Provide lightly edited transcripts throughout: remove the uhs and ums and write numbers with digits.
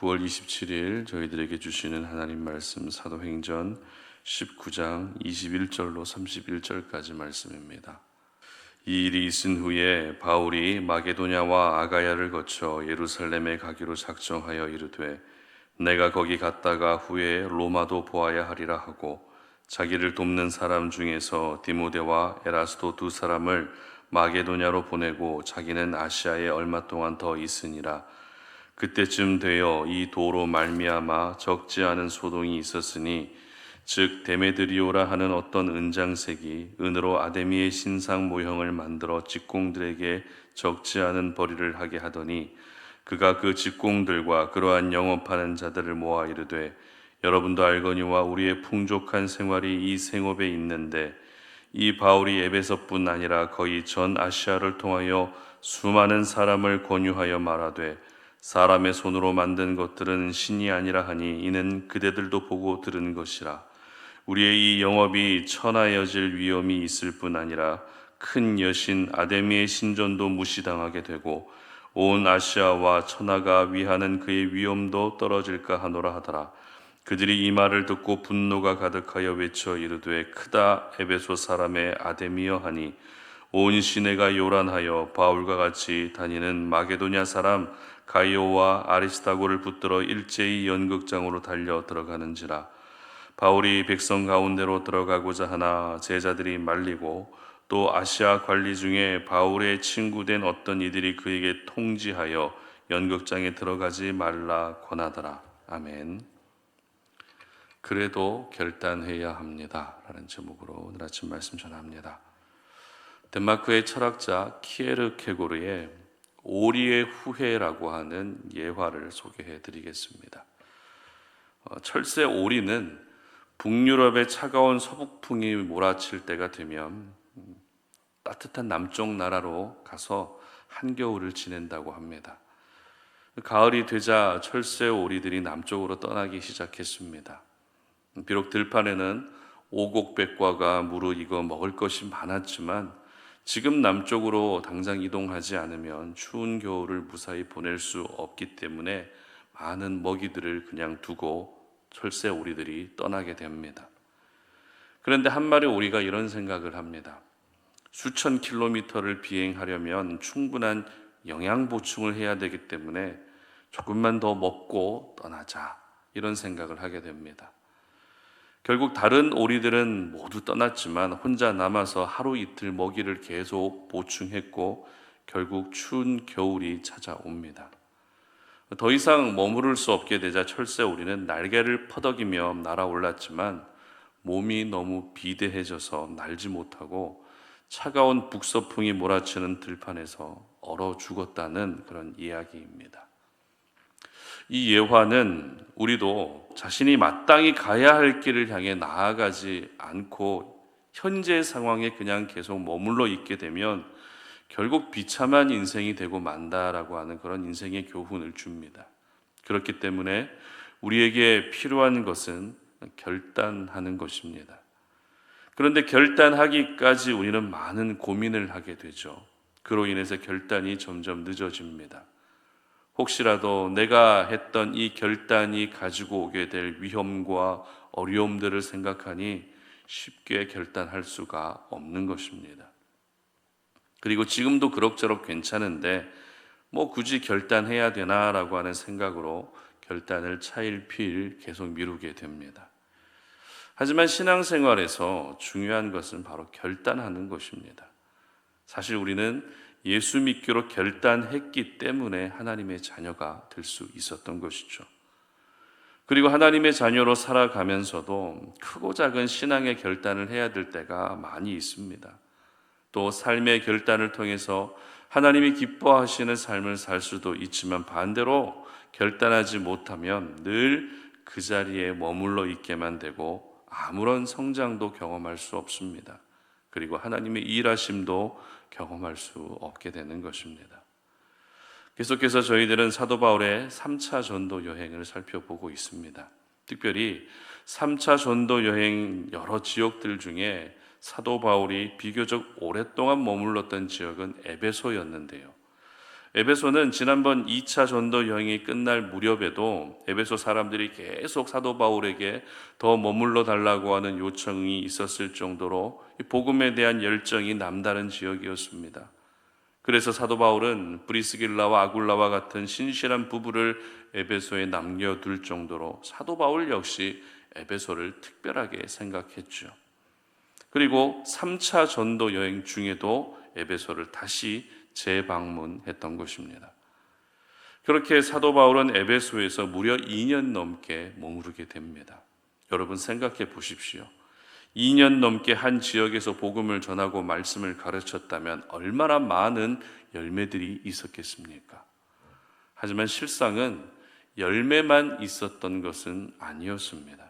9월 27일 저희들에게 주시는 하나님 말씀 사도행전 19장 21절로 31절까지 말씀입니다. 이 일이 있은 후에 바울이 마게도냐와 아가야를 거쳐 예루살렘에 가기로 작정하여 이르되 내가 거기 갔다가 후에 로마도 보아야 하리라 하고 자기를 돕는 사람 중에서 디모데와 에라스도 두 사람을 마게도냐로 보내고 자기는 아시아에 얼마 동안 더 있으니라. 그때쯤 되어 이 도로 말미암아 적지 않은 소동이 있었으니 즉 데메드리오라 하는 어떤 은장색이 은으로 아데미의 신상 모형을 만들어 직공들에게 적지 않은 벌이를 하게 하더니 그가 그 직공들과 그러한 영업하는 자들을 모아 이르되 여러분도 알거니와 우리의 풍족한 생활이 이 생업에 있는데 이 바울이 에베소뿐 아니라 거의 전 아시아를 통하여 수많은 사람을 권유하여 말하되 사람의 손으로 만든 것들은 신이 아니라 하니 이는 그대들도 보고 들은 것이라. 우리의 이 영업이 천하여질 위험이 있을 뿐 아니라 큰 여신 아데미의 신전도 무시당하게 되고 온 아시아와 천하가 위하는 그의 위엄도 떨어질까 하노라 하더라. 그들이 이 말을 듣고 분노가 가득하여 외쳐 이르되 크다 에베소 사람의 아데미여 하니 온 시내가 요란하여 바울과 같이 다니는 마게도냐 사람 가이오와 아리스다고를 붙들어 일제히 연극장으로 달려 들어가는지라. 바울이 백성 가운데로 들어가고자 하나 제자들이 말리고 또 아시아 관리 중에 바울의 친구된 어떤 이들이 그에게 통지하여 연극장에 들어가지 말라 권하더라. 아멘. 그래도 결단해야 합니다 라는 제목으로 오늘 아침 말씀 전합니다. 덴마크의 철학자 키에르케고르의 오리의 후회라고 하는 예화를 소개해 드리겠습니다. 철새 오리는 북유럽의 차가운 서북풍이 몰아칠 때가 되면 따뜻한 남쪽 나라로 가서 한겨울을 지낸다고 합니다. 가을이 되자 철새 오리들이 남쪽으로 떠나기 시작했습니다. 비록 들판에는 오곡백과가 무르익어 먹을 것이 많았지만 지금 남쪽으로 당장 이동하지 않으면 추운 겨울을 무사히 보낼 수 없기 때문에 많은 먹이들을 그냥 두고 철새 오리들이 떠나게 됩니다. 그런데 한 마리 오리가 이런 생각을 합니다. 수천 킬로미터를 비행하려면 충분한 영양 보충을 해야 되기 때문에 조금만 더 먹고 떠나자 이런 생각을 하게 됩니다. 결국 다른 오리들은 모두 떠났지만 혼자 남아서 하루 이틀 먹이를 계속 보충했고 결국 추운 겨울이 찾아옵니다. 더 이상 머무를 수 없게 되자 철새 오리는 날개를 퍼덕이며 날아올랐지만 몸이 너무 비대해져서 날지 못하고 차가운 북서풍이 몰아치는 들판에서 얼어 죽었다는 그런 이야기입니다. 이 예화는 우리도 자신이 마땅히 가야 할 길을 향해 나아가지 않고 현재 상황에 그냥 계속 머물러 있게 되면 결국 비참한 인생이 되고 만다라고 하는 그런 인생의 교훈을 줍니다. 그렇기 때문에 우리에게 필요한 것은 결단하는 것입니다. 그런데 결단하기까지 우리는 많은 고민을 하게 되죠. 그로 인해서 결단이 점점 늦어집니다. 혹시라도 내가 했던 이 결단이 가지고 오게 될 위험과 어려움들을 생각하니 쉽게 결단할 수가 없는 것입니다. 그리고 지금도 그럭저럭 괜찮은데 뭐 굳이 결단해야 되나라고 하는 생각으로 결단을 차일피일 계속 미루게 됩니다. 하지만 신앙생활에서 중요한 것은 바로 결단하는 것입니다. 사실 우리는 예수 믿기로 결단했기 때문에 하나님의 자녀가 될 수 있었던 것이죠. 그리고 하나님의 자녀로 살아가면서도 크고 작은 신앙의 결단을 해야 될 때가 많이 있습니다. 또 삶의 결단을 통해서 하나님이 기뻐하시는 삶을 살 수도 있지만 반대로 결단하지 못하면 늘 그 자리에 머물러 있게만 되고 아무런 성장도 경험할 수 없습니다. 그리고 하나님의 일하심도 경험할 수 없게 되는 것입니다. 계속해서 저희들은 사도 바울의 3차 전도 여행을 살펴보고 있습니다. 특별히 3차 전도 여행 여러 지역들 중에 사도 바울이 비교적 오랫동안 머물렀던 지역은 에베소였는데요. 에베소는 지난번 2차 전도 여행이 끝날 무렵에도 에베소 사람들이 계속 사도 바울에게 더 머물러 달라고 하는 요청이 있었을 정도로 복음에 대한 열정이 남다른 지역이었습니다. 그래서 사도 바울은 브리스길라와 아굴라와 같은 신실한 부부를 에베소에 남겨둘 정도로 사도 바울 역시 에베소를 특별하게 생각했죠. 그리고 3차 전도 여행 중에도 에베소를 다시 재방문했던 것입니다. 그렇게 사도 바울은 에베소에서 무려 2년 넘게 머무르게 됩니다. 여러분 생각해 보십시오. 2년 넘게 한 지역에서 복음을 전하고 말씀을 가르쳤다면 얼마나 많은 열매들이 있었겠습니까? 하지만 실상은 열매만 있었던 것은 아니었습니다.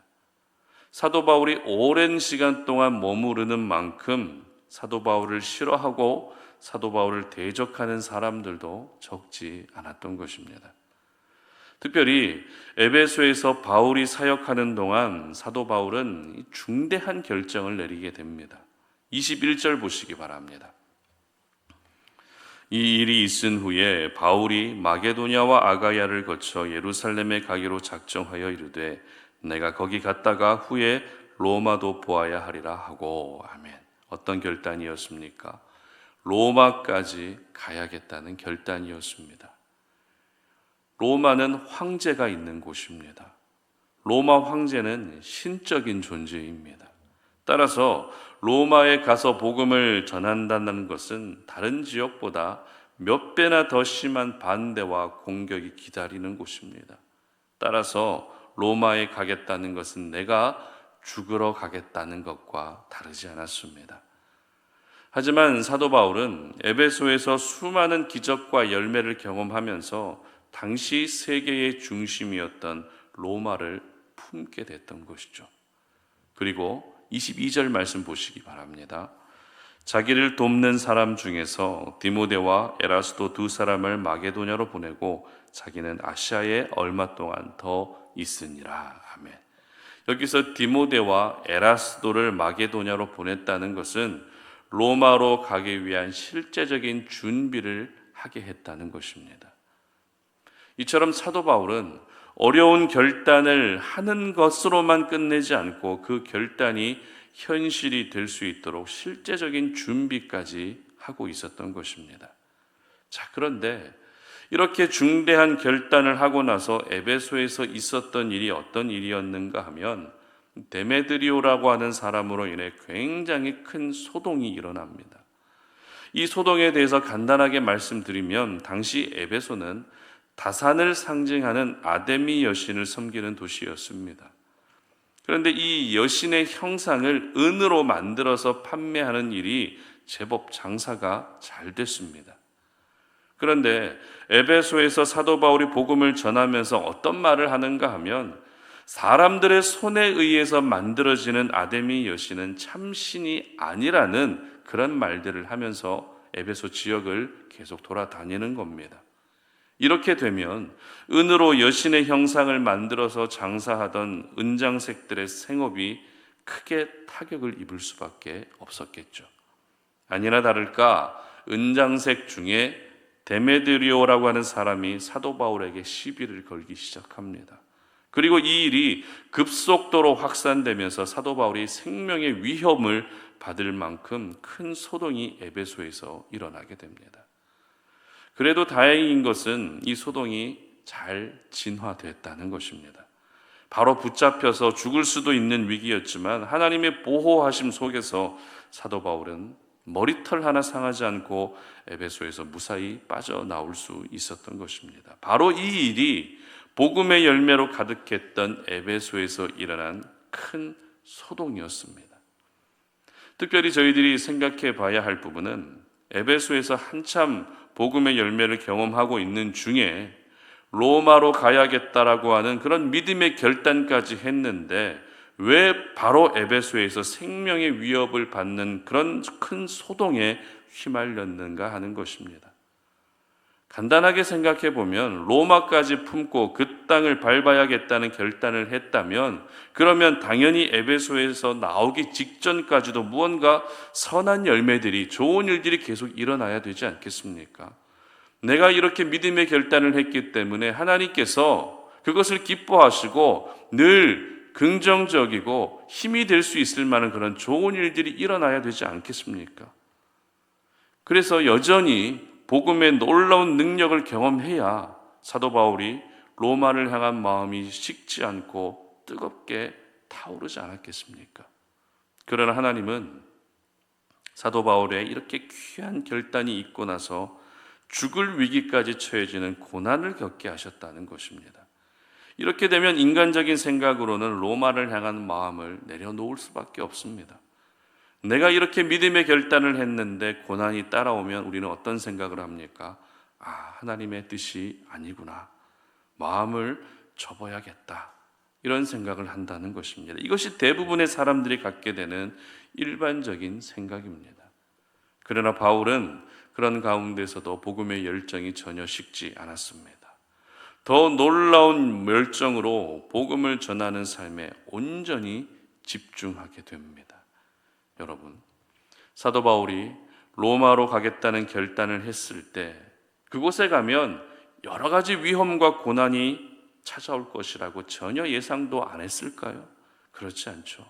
사도 바울이 오랜 시간 동안 머무르는 만큼 사도 바울을 싫어하고 사도 바울을 대적하는 사람들도 적지 않았던 것입니다. 특별히 에베소에서 바울이 사역하는 동안 사도 바울은 중대한 결정을 내리게 됩니다. 21절 보시기 바랍니다. 이 일이 있은 후에 바울이 마게도냐와 아가야를 거쳐 예루살렘에 가기로 작정하여 이르되 내가 거기 갔다가 후에 로마도 보아야 하리라 하고. 아멘. 어떤 결단이었습니까? 로마까지 가야겠다는 결단이었습니다. 로마는 황제가 있는 곳입니다. 로마 황제는 신적인 존재입니다. 따라서 로마에 가서 복음을 전한다는 것은 다른 지역보다 몇 배나 더 심한 반대와 공격이 기다리는 곳입니다. 따라서 로마에 가겠다는 것은 내가 죽으러 가겠다는 것과 다르지 않았습니다. 하지만 사도 바울은 에베소에서 수많은 기적과 열매를 경험하면서 당시 세계의 중심이었던 로마를 품게 됐던 것이죠. 그리고 22절 말씀 보시기 바랍니다. 자기를 돕는 사람 중에서 디모데와 에라스도 두 사람을 마게도냐로 보내고 자기는 아시아에 얼마 동안 더 있으니라. 아멘. 여기서 디모데와 에라스도를 마게도냐로 보냈다는 것은 로마로 가기 위한 실제적인 준비를 하게 했다는 것입니다. 이처럼 사도 바울은 어려운 결단을 하는 것으로만 끝내지 않고 그 결단이 현실이 될 수 있도록 실제적인 준비까지 하고 있었던 것입니다. 자, 그런데 이렇게 중대한 결단을 하고 나서 에베소에서 있었던 일이 어떤 일이었는가 하면 데메드리오라고 하는 사람으로 인해 굉장히 큰 소동이 일어납니다. 이 소동에 대해서 간단하게 말씀드리면 당시 에베소는 다산을 상징하는 아데미 여신을 섬기는 도시였습니다. 그런데 이 여신의 형상을 은으로 만들어서 판매하는 일이 제법 장사가 잘 됐습니다. 그런데 에베소에서 사도 바울이 복음을 전하면서 어떤 말을 하는가 하면 사람들의 손에 의해서 만들어지는 아데미 여신은 참신이 아니라는 그런 말들을 하면서 에베소 지역을 계속 돌아다니는 겁니다. 이렇게 되면 은으로 여신의 형상을 만들어서 장사하던 은장색들의 생업이 크게 타격을 입을 수밖에 없었겠죠. 아니나 다를까 은장색 중에 데메드리오라고 하는 사람이 사도 바울에게 시비를 걸기 시작합니다. 그리고 이 일이 급속도로 확산되면서 사도 바울이 생명의 위험을 받을 만큼 큰 소동이 에베소에서 일어나게 됩니다. 그래도 다행인 것은 이 소동이 잘 진화됐다는 것입니다. 바로 붙잡혀서 죽을 수도 있는 위기였지만 하나님의 보호하심 속에서 사도 바울은 머리털 하나 상하지 않고 에베소에서 무사히 빠져나올 수 있었던 것입니다. 바로 이 일이 복음의 열매로 가득했던 에베소에서 일어난 큰 소동이었습니다. 특별히 저희들이 생각해 봐야 할 부분은 에베소에서 한참 복음의 열매를 경험하고 있는 중에 로마로 가야겠다라고 하는 그런 믿음의 결단까지 했는데 왜 바로 에베소에서 생명의 위협을 받는 그런 큰 소동에 휘말렸는가 하는 것입니다. 간단하게 생각해 보면 로마까지 품고 그 땅을 밟아야겠다는 결단을 했다면 그러면 당연히 에베소에서 나오기 직전까지도 무언가 선한 열매들이 좋은 일들이 계속 일어나야 되지 않겠습니까? 내가 이렇게 믿음의 결단을 했기 때문에 하나님께서 그것을 기뻐하시고 늘 긍정적이고 힘이 될 수 있을 만한 그런 좋은 일들이 일어나야 되지 않겠습니까? 그래서 여전히 복음의 놀라운 능력을 경험해야 사도 바울이 로마를 향한 마음이 식지 않고 뜨겁게 타오르지 않았겠습니까? 그러나 하나님은 사도 바울의 이렇게 귀한 결단이 있고 나서 죽을 위기까지 처해지는 고난을 겪게 하셨다는 것입니다. 이렇게 되면 인간적인 생각으로는 로마를 향한 마음을 내려놓을 수밖에 없습니다. 내가 이렇게 믿음의 결단을 했는데 고난이 따라오면 우리는 어떤 생각을 합니까? 하나님의 뜻이 아니구나. 마음을 접어야겠다. 이런 생각을 한다는 것입니다. 이것이 대부분의 사람들이 갖게 되는 일반적인 생각입니다. 그러나 바울은 그런 가운데서도 복음의 열정이 전혀 식지 않았습니다. 더 놀라운 열정으로 복음을 전하는 삶에 온전히 집중하게 됩니다. 여러분, 사도 바울이 로마로 가겠다는 결단을 했을 때 그곳에 가면 여러 가지 위험과 고난이 찾아올 것이라고 전혀 예상도 안 했을까요? 그렇지 않죠.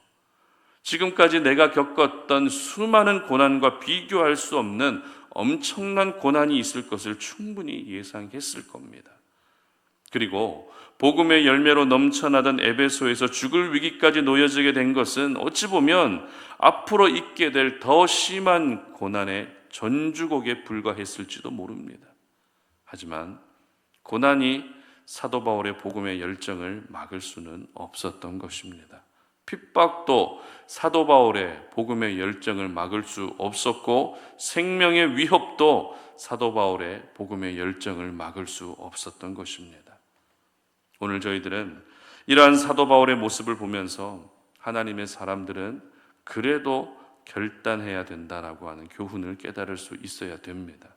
지금까지 내가 겪었던 수많은 고난과 비교할 수 없는 엄청난 고난이 있을 것을 충분히 예상했을 겁니다. 그리고 복음의 열매로 넘쳐나던 에베소에서 죽을 위기까지 놓여지게 된 것은 어찌 보면 앞으로 있게 될 더 심한 고난의 전주곡에 불과했을지도 모릅니다. 하지만 고난이 사도 바울의 복음의 열정을 막을 수는 없었던 것입니다. 핍박도 사도 바울의 복음의 열정을 막을 수 없었고 생명의 위협도 사도 바울의 복음의 열정을 막을 수 없었던 것입니다. 오늘 저희들은 이러한 사도 바울의 모습을 보면서 하나님의 사람들은 그래도 결단해야 된다라고 하는 교훈을 깨달을 수 있어야 됩니다.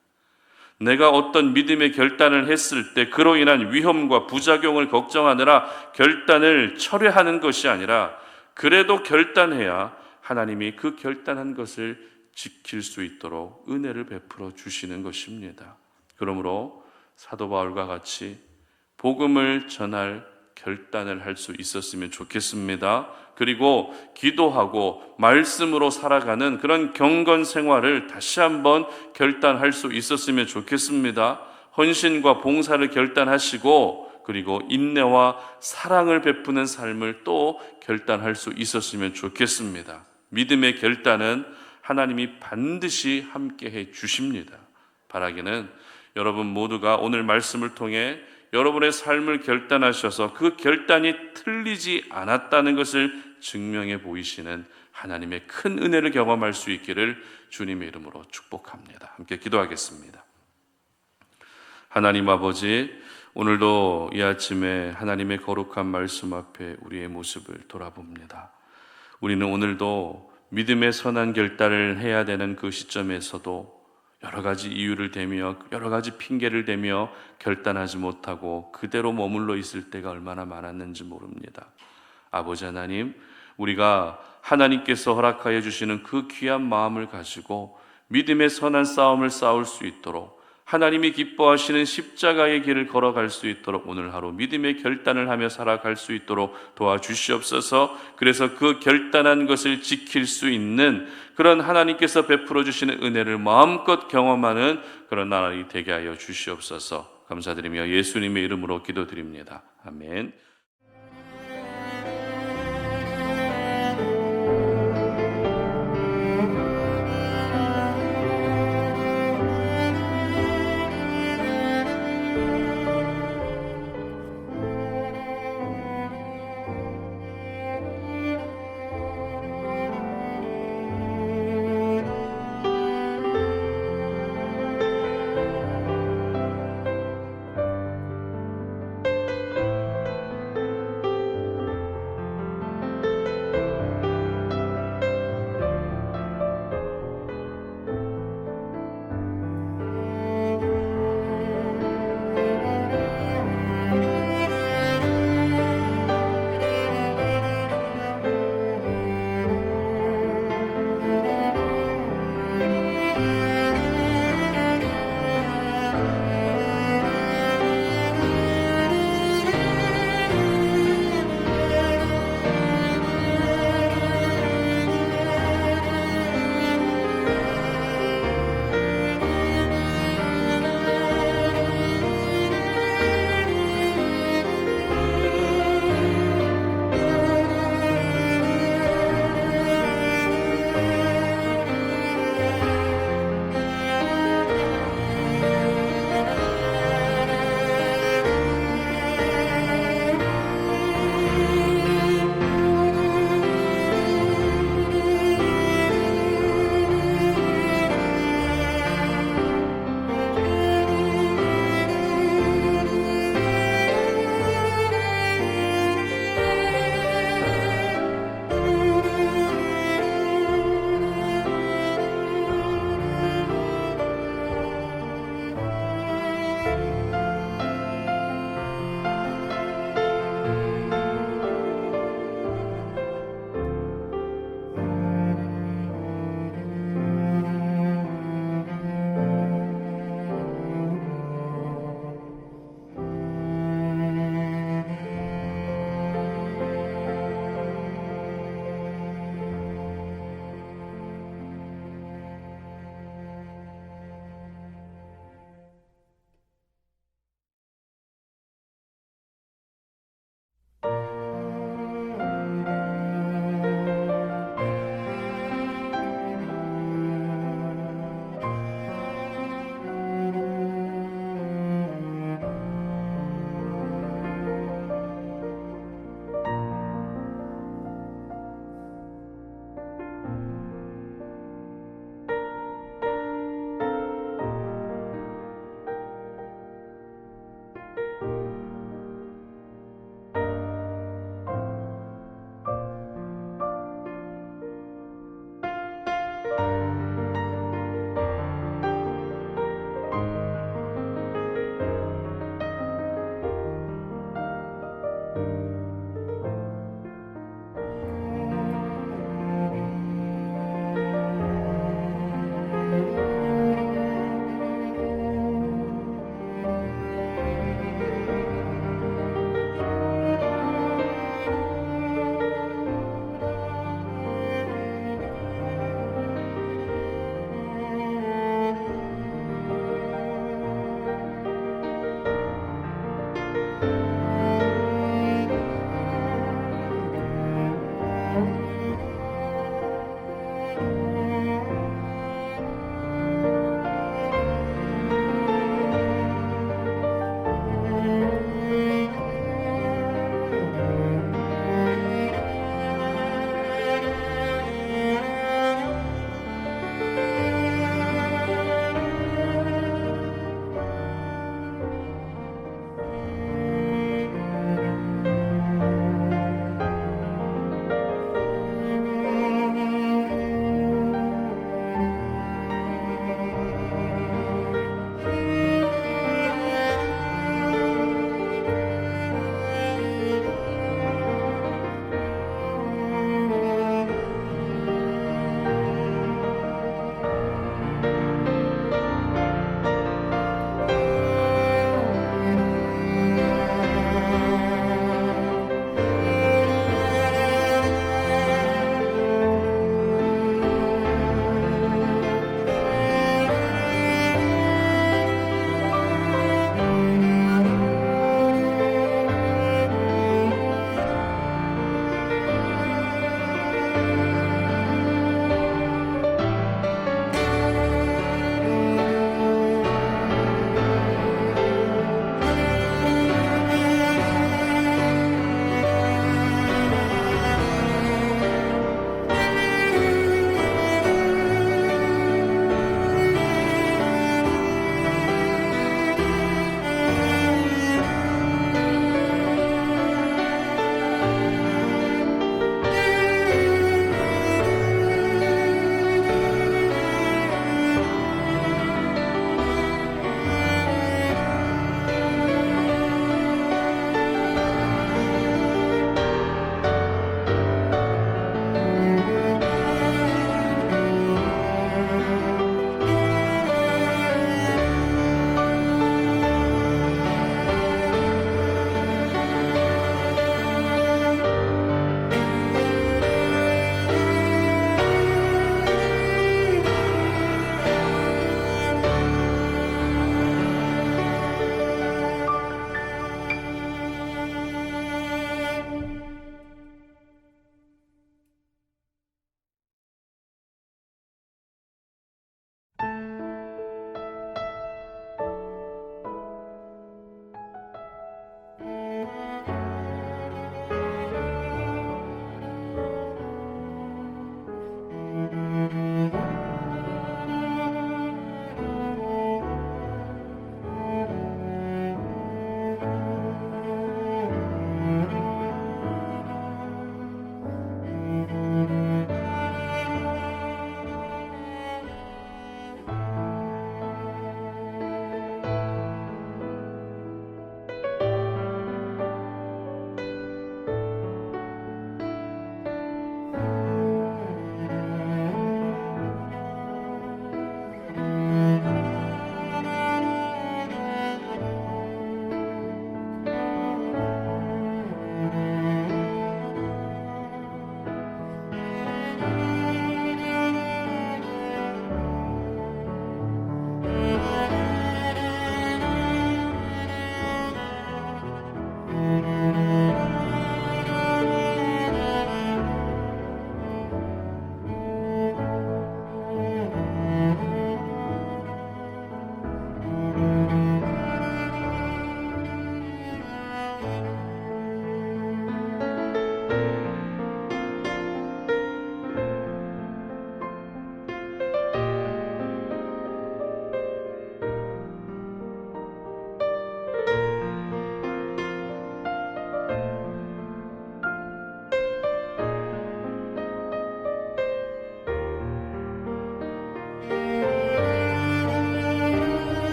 내가 어떤 믿음의 결단을 했을 때 그로 인한 위험과 부작용을 걱정하느라 결단을 철회하는 것이 아니라 그래도 결단해야 하나님이 그 결단한 것을 지킬 수 있도록 은혜를 베풀어 주시는 것입니다. 그러므로 사도 바울과 같이 복음을 전할 결단을 할 수 있었으면 좋겠습니다. 그리고 기도하고 말씀으로 살아가는 그런 경건 생활을 다시 한번 결단할 수 있었으면 좋겠습니다. 헌신과 봉사를 결단하시고 그리고 인내와 사랑을 베푸는 삶을 또 결단할 수 있었으면 좋겠습니다. 믿음의 결단은 하나님이 반드시 함께해 주십니다. 바라기는 여러분 모두가 오늘 말씀을 통해 여러분의 삶을 결단하셔서 그 결단이 틀리지 않았다는 것을 증명해 보이시는 하나님의 큰 은혜를 경험할 수 있기를 주님의 이름으로 축복합니다. 함께 기도하겠습니다. 하나님 아버지, 오늘도 이 아침에 하나님의 거룩한 말씀 앞에 우리의 모습을 돌아봅니다. 우리는 오늘도 믿음의 선한 결단을 해야 되는 그 시점에서도 여러 가지 이유를 대며 여러 가지 핑계를 대며 결단하지 못하고 그대로 머물러 있을 때가 얼마나 많았는지 모릅니다. 아버지 하나님, 우리가 하나님께서 허락하여 주시는 그 귀한 마음을 가지고 믿음의 선한 싸움을 싸울 수 있도록 하나님이 기뻐하시는 십자가의 길을 걸어갈 수 있도록 오늘 하루 믿음의 결단을 하며 살아갈 수 있도록 도와주시옵소서. 그래서 그 결단한 것을 지킬 수 있는 그런 하나님께서 베풀어 주시는 은혜를 마음껏 경험하는 그런 날이 되게 하여 주시옵소서. 감사드리며 예수님의 이름으로 기도드립니다. 아멘.